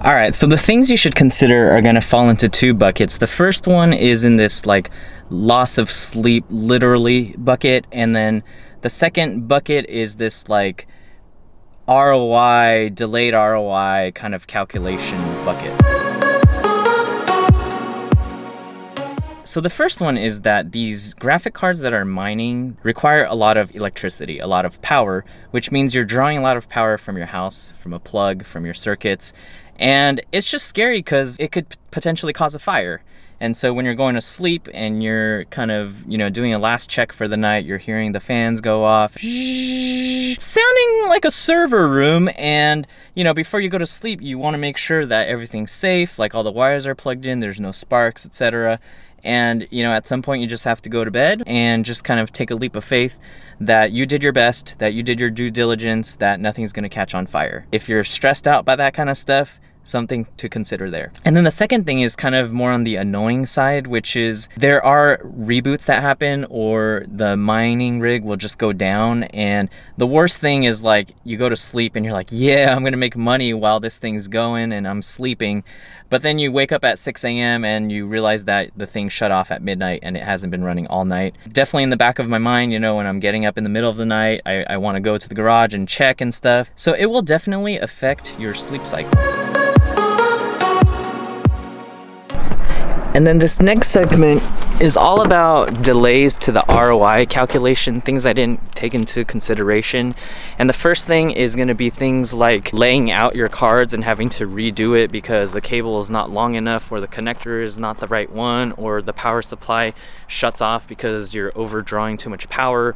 All right, so the things you should consider are going to fall into two buckets. The first one is in this like loss of sleep literally bucket, and then the second bucket is this like ROI, delayed ROI kind of calculation bucket. So the first one is that these graphic cards that are mining require a lot of electricity, a lot of power, which means you're drawing a lot of power from your house, from a plug, from your circuits. And it's just scary because it could potentially cause a fire. And so when you're going to sleep and you're kind of, doing a last check for the night, you're hearing the fans go off, it's sounding like a server room. And, before you go to sleep, you want to make sure that everything's safe, like all the wires are plugged in, there's no sparks, etc. And, at some point you just have to go to bed and just kind of take a leap of faith that you did your best, that you did your due diligence, that nothing's going to catch on fire. If you're stressed out by that kind of stuff, something to consider there. And then the second thing is kind of more on the annoying side, which is there are reboots that happen, or the mining rig will just go down. And the worst thing is like you go to sleep and you're like, yeah, I'm gonna make money while this thing's going and I'm sleeping. But then you wake up at 6 a.m. and you realize that the thing shut off at midnight and it hasn't been running all night. Definitely in the back of my mind, when I'm getting up in the middle of the night, I want to go to the garage and check and stuff. So it will definitely affect your sleep cycle. And then this next segment is all about delays to the ROI calculation, things I didn't take into consideration. And the first thing is going to be things like laying out your cards and having to redo it because the cable is not long enough, or the connector is not the right one, or the power supply shuts off because you're overdrawing too much power.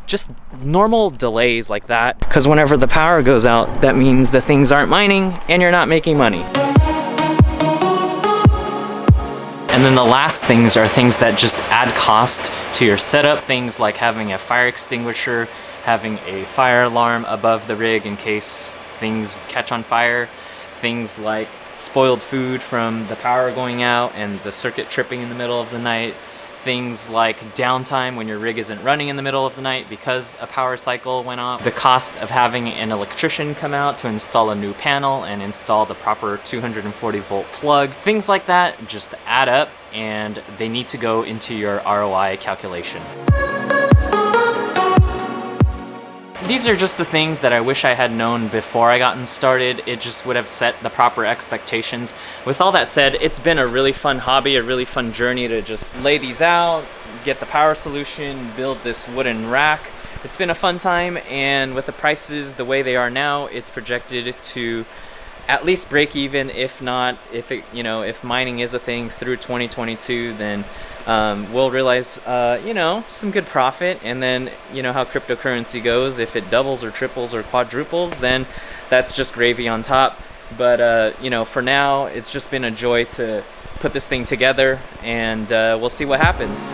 Just normal delays like that. Because whenever the power goes out, that means the things aren't mining and you're not making money. And then the last things are things that just add cost to your setup. Things like having a fire extinguisher, having a fire alarm above the rig in case things catch on fire. Things like spoiled food from the power going out and the circuit tripping in the middle of the night. Things like downtime when your rig isn't running in the middle of the night because a power cycle went off. The cost of having an electrician come out to install a new panel and install the proper 240 volt plug. Things like that just add up and they need to go into your ROI calculation. These are just the things that I wish I had known before I gotten started. It just would have set the proper expectations. With all that said, it's been a really fun hobby, a really fun journey to just lay these out, get the power solution, build this wooden rack. It's been a fun time, and with the prices the way they are now, it's projected to at least break even. If not, if mining is a thing through 2022, then we'll realize, some good profit. And then, how cryptocurrency goes. If it doubles or triples or quadruples, then that's just gravy on top. But, for now, it's just been a joy to put this thing together, and we'll see what happens.